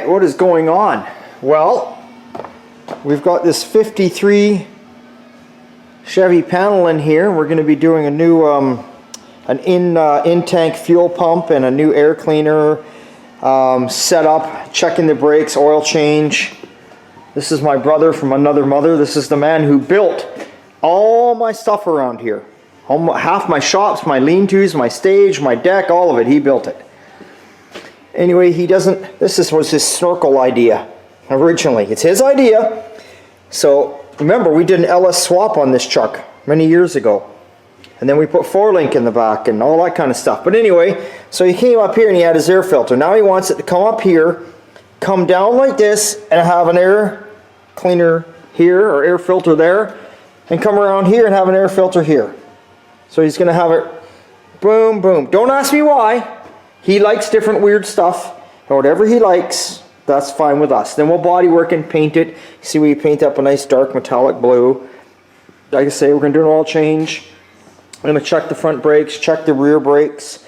right, what is going on? Well, we've got this 53 Chevy Panel in here. We're going to be doing a new an in-tank fuel pump and a new air cleaner setup, checking the brakes, oil change. This is my brother from another mother. This is the man who built all my stuff around here. Half my shops, my lean-tos, my stage, my deck, all of it, he built it. Anyway, this was his snorkel idea originally. It's his idea. So remember, we did an LS swap on this truck many years ago. And then we put 4-link in the back and all that kind of stuff. But anyway, so he came up here and he had his air filter. Now he wants it to come up here, come down like this, and have an air cleaner here or air filter there, and come around here and have an air filter here. So he's going to have it boom, boom. Don't ask me why. He likes different weird stuff, and whatever he likes, that's fine with us. Then we'll bodywork and paint it. See, we paint up a nice dark metallic blue. Like I say, we're going to do an oil change. I'm going to check the front brakes, check the rear brakes.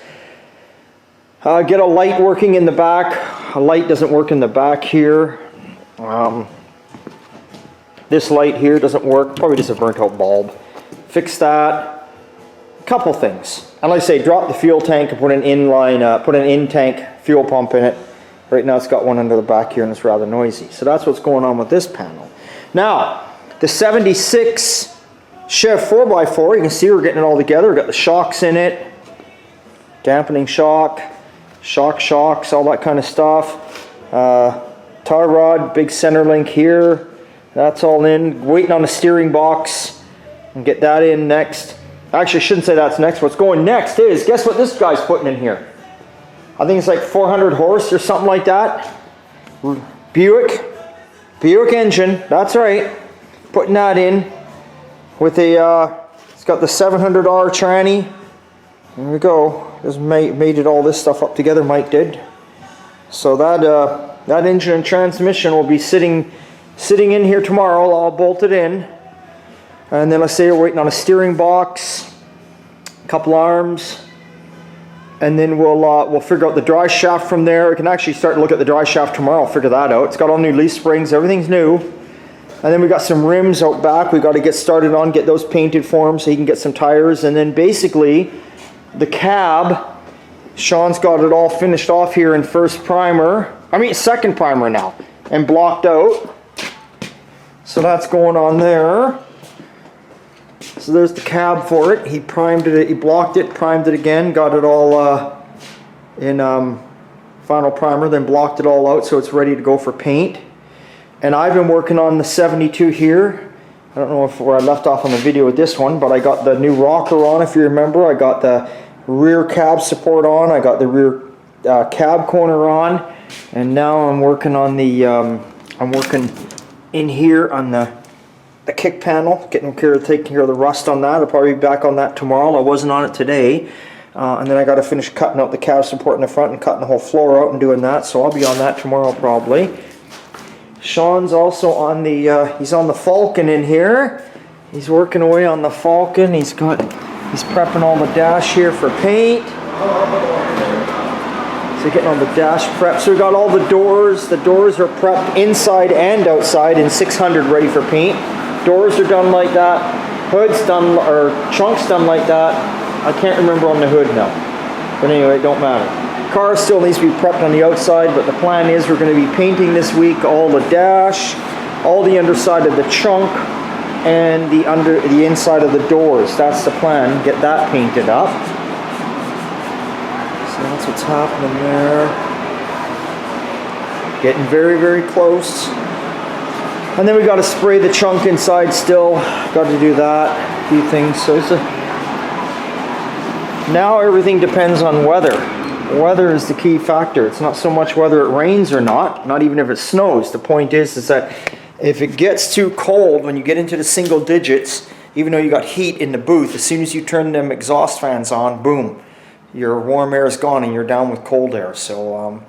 Get a light working in the back. A light doesn't work in the back here. This light here doesn't work. Probably just a burnt out bulb. Fix that. A couple things. And like I say, drop the fuel tank and put an in-tank fuel pump in it. Right now it's got one under the back here and it's rather noisy. So that's what's going on with this panel. Now, the 76 Chevy 4x4, you can see we're getting it all together. We've got the shocks in it, dampening shock, shocks, all that kind of stuff. Tar rod, big center link here. That's all in. Waiting on the steering box and get that in next. Actually, I shouldn't say that's next. What's going next is, guess what this guy's putting in here? I think it's like 400 horse or something like that. Buick engine, that's right. Putting that in with a, it's got the $700 tranny. There we go. Just made it all this stuff up together, Mike did. So that engine and transmission will be sitting in here tomorrow, all bolted in. And then let's say we're waiting on a steering box, a couple arms, and then we'll figure out the drive shaft from there. We can actually start to look at the drive shaft tomorrow, figure that out. It's got all new leaf springs, everything's new. And then we got some rims out back we got to get started on, get those painted for him so he can get some tires. And then basically the cab, Sean's got it all finished off here in second primer now, and blocked out. So that's going on there. So there's the cab for it. He primed it, he blocked it, primed it again, got it all in final primer, then blocked it all out so it's ready to go for paint. And I've been working on the 72 here. I don't know where I left off on the video with this one, but I got the new rocker on, if you remember. I got the rear cab support on, I got the rear cab corner on, and now I'm working on the, I'm working in here on the kick panel, taking care of the rust on that. I'll probably be back on that tomorrow. I wasn't on it today. And then I got to finish cutting out the cab support in the front and cutting the whole floor out and doing that. So I'll be on that tomorrow probably. Sean's also on the, he's on the Falcon in here. He's working away on the Falcon. He's prepping all the dash here for paint. So getting on the dash prep. So we got all the doors. The doors are prepped inside and outside in 600 ready for paint. Doors are done like that. Hood's done, or trunks done like that. I can't remember on the hood now. But anyway, it don't matter. Car still needs to be prepped on the outside, but the plan is we're going to be painting this week all the dash, all the underside of the trunk, and the inside of the doors. That's the plan. Get that painted up. So that's what's happening there. Getting very, very close. And then we got to spray the trunk inside still. Got to do that. A few things. So now everything depends on weather. Weather is the key factor. It's not so much whether it rains or not even if it snows. The point is that if it gets too cold, when you get into the single digits, even though you got heat in the booth, as soon as you turn them exhaust fans on, boom, your warm air is gone and you're down with cold air. So,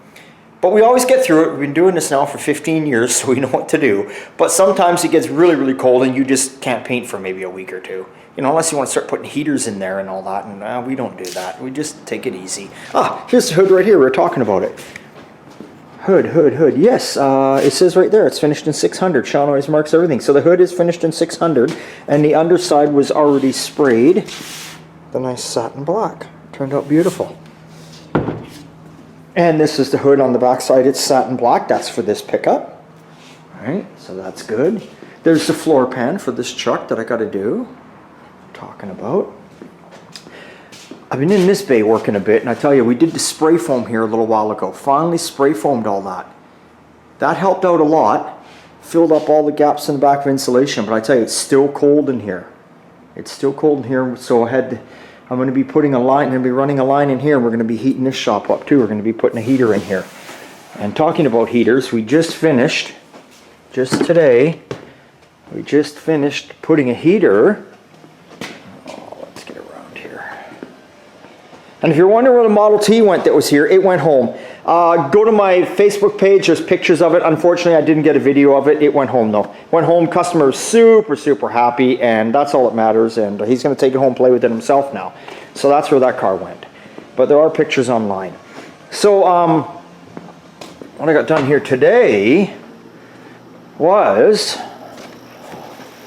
but we always get through it. We've been doing this now for 15 years, so we know what to do. But sometimes it gets really, really cold and you just can't paint for maybe a week or two. You know, unless you want to start putting heaters in there and all that. And we don't do that. We just take it easy. Ah, here's the hood right here. We're talking about it. Hood. Yes, it says right there it's finished in 600. Sean always marks everything. So the hood is finished in 600, and the underside was already sprayed. The nice satin black. Turned out beautiful. And this is the hood on the back side. It's satin black. That's for this pickup. Alright, so that's good. There's the floor pan for this truck that I got to do. Talking about. I've been in this bay working a bit, and I tell you, we did the spray foam here a little while ago. Finally spray foamed all that. That helped out a lot. Filled up all the gaps in the back of insulation, but I tell you, it's still cold in here. It's still cold in here, so I'm going to be putting a line, I'm going to be running a line in here, and we're going to be heating this shop up too. We're going to be putting a heater in here. And talking about heaters, we just finished, just today, we just finished putting a heater. And if you're wondering where the Model T went that was here, it went home. Go to my Facebook page, there's pictures of it. Unfortunately, I didn't get a video of it. It went home though. Went home, customer was super happy, and that's all that matters. And he's gonna take it home, play with it himself now. So that's where that car went. But there are pictures online. So what I got done here today was,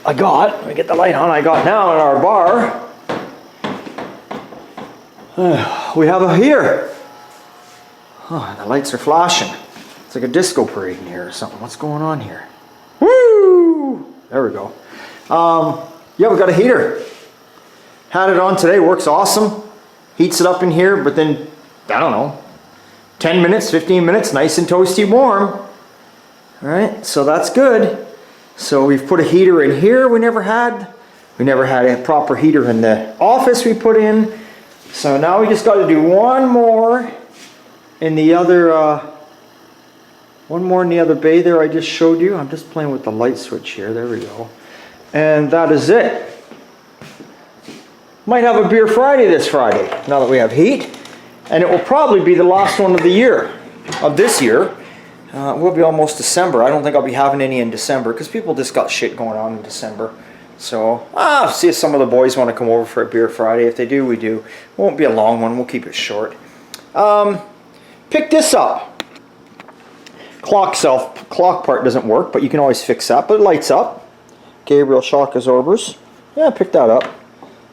let me get the light on, I got now in our bar, we have a heater. Oh, the lights are flashing. It's like a disco parade in here or something. What's going on here? Woo! There we go. Yeah, we got a heater. Had it on today, works awesome. Heats it up in here, but then, I don't know, 10 minutes, 15 minutes, nice and toasty warm. All right, so that's good. So we've put a heater in here we never had a proper heater in the office we put in. So now we just got to do one more in the other bay there I just showed you. I'm just playing with the light switch here. There we go. And that is it. Might have a beer Friday this Friday, now that we have heat. And it will probably be the last one of the year, of this year. We'll be almost December. I don't think I'll be having any in December because people just got shit going on in December. So, see if some of the boys want to come over for a beer Friday. If they do, we do. It won't be a long one. We'll keep it short. Pick this up. Clock part doesn't work, but you can always fix that. But it lights up. Gabriel shock absorbers. Yeah, pick that up.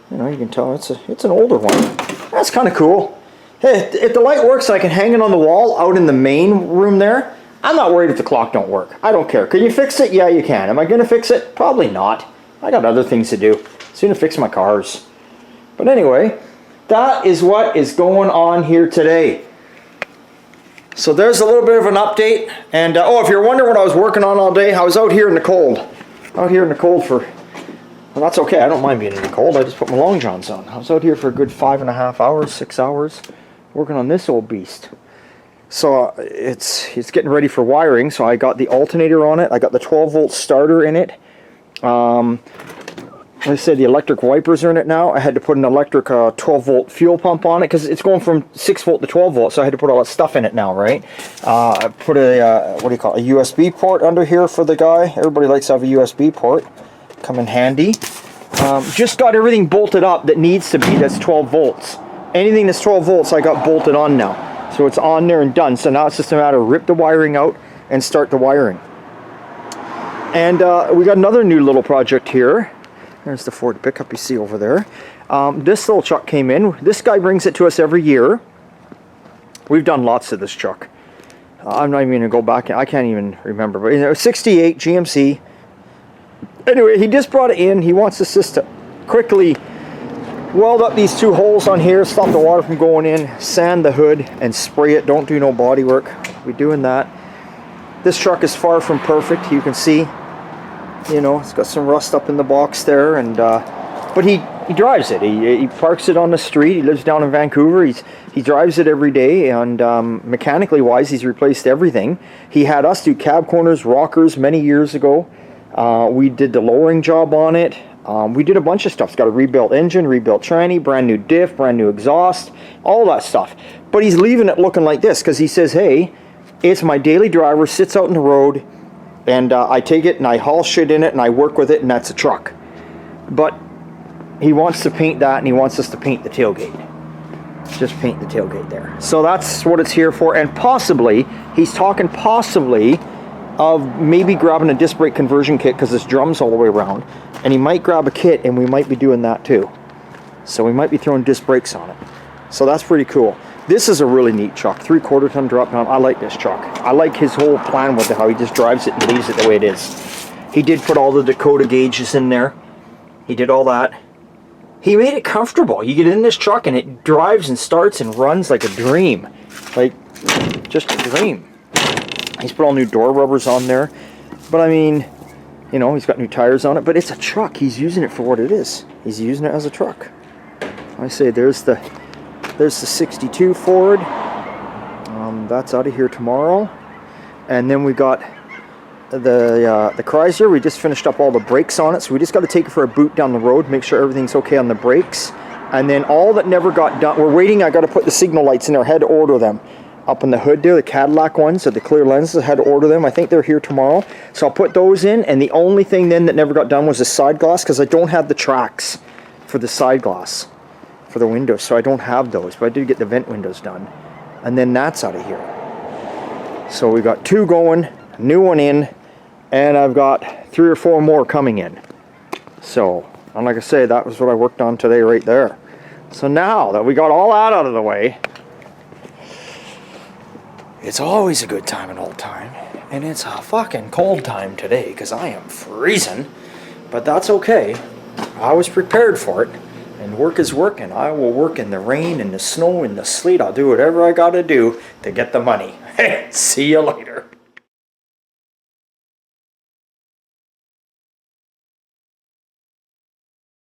You know, you can tell it's an older one. That's kind of cool. Hey, if the light works and I can hang it on the wall out in the main room there, I'm not worried if the clock don't work. I don't care. Can you fix it? Yeah, you can. Am I going to fix it? Probably not. I got other things to do. Soon to fix my cars. But anyway, that is what is going on here today. So there's a little bit of an update. And if you're wondering what I was working on all day, I was out here in the cold. Out here in the cold for, well, that's okay. I don't mind being in the cold. I just put my long johns on. I was out here for a good 5.5 hours, 6 hours, working on this old beast. So it's getting ready for wiring. So I got the alternator on it. I got the 12-volt starter in it. Like I said, the electric wipers are in it now. I had to put an electric 12-volt fuel pump on it because it's going from 6-volt to 12-volt, so I had to put all that stuff in it now, right? I put a, what do you call it, a USB port under here for the guy. Everybody likes to have a USB port. Come in handy. Just got everything bolted up that needs to be, that's 12 volts. Anything that's 12 volts I got bolted on now. So it's on there and done. So now it's just a matter of rip the wiring out and start the wiring. And we got another new little project here. There's the Ford pickup you see over there. This little truck came in. This guy brings it to us every year. We've done lots of this truck. I'm not even going to go back. I can't even remember. But you know, 68 GMC. Anyway, he just brought it in. He wants us just to quickly weld up these two holes on here, stop the water from going in, sand the hood, and spray it. Don't do no body work. We're doing that. This truck is far from perfect. You can see, you know, it's got some rust up in the box there, and but he drives it. He parks it on the street. He lives down in Vancouver. He drives it every day, and mechanically wise, he's replaced everything. He had us do cab corners, rockers many years ago. We did the lowering job on it. We did a bunch of stuff. It's got a rebuilt engine, rebuilt tranny, brand new diff, brand new exhaust, all that stuff. But he's leaving it looking like this because he says, hey, it's my daily driver, sits out in the road, and I take it and I haul shit in it and I work with it, and that's a truck. But he wants to paint that, and he wants us to paint the tailgate. just paint the tailgate there. So that's what it's here for. And possibly, he's talking possibly of maybe grabbing a disc brake conversion kit because this drum's all the way around. And he might grab a kit, and we might be doing that too. So we might be throwing disc brakes on it. So that's pretty cool. This is a really neat truck, 3/4 ton drop down. I like this truck. I like his whole plan with it, how he just drives it and leaves it the way it is. He did put all the Dakota gauges in there. He did all that. He made it comfortable. You get in this truck and it drives and starts and runs like a dream. Like, just a dream. He's put all new door rubbers on there. But I mean, you know, he's got new tires on it, but it's a truck. He's using it for what it is. He's using it as a truck. I say there's the 62 Ford. That's out of here tomorrow. And then we got the Chrysler. We just finished up all the brakes on it, so we just got to take it for a boot down the road, make sure everything's okay on the brakes. And then all that never got done, we're waiting. I got to put the signal lights in there. I had to order them up in the hood there, the Cadillac ones, so the clear lenses. I had to order them. I think they're here tomorrow, so I'll put those in. And the only thing then that never got done was the side glass, because I don't have the tracks for the side glass for the windows, so I don't have those, but I did get the vent windows done. And then that's out of here. So we got 2 going, a new one in, and I've got 3 or 4 more coming in. So, and like I say, that was what I worked on today right there. So now that we got all that out of the way, it's always a good time and old time, and it's a fucking cold time today because I am freezing, but that's okay. I was prepared for it. And work is work, and I will work in the rain and the snow and the sleet. I'll do whatever I gotta do to get the money. Hey, see you later.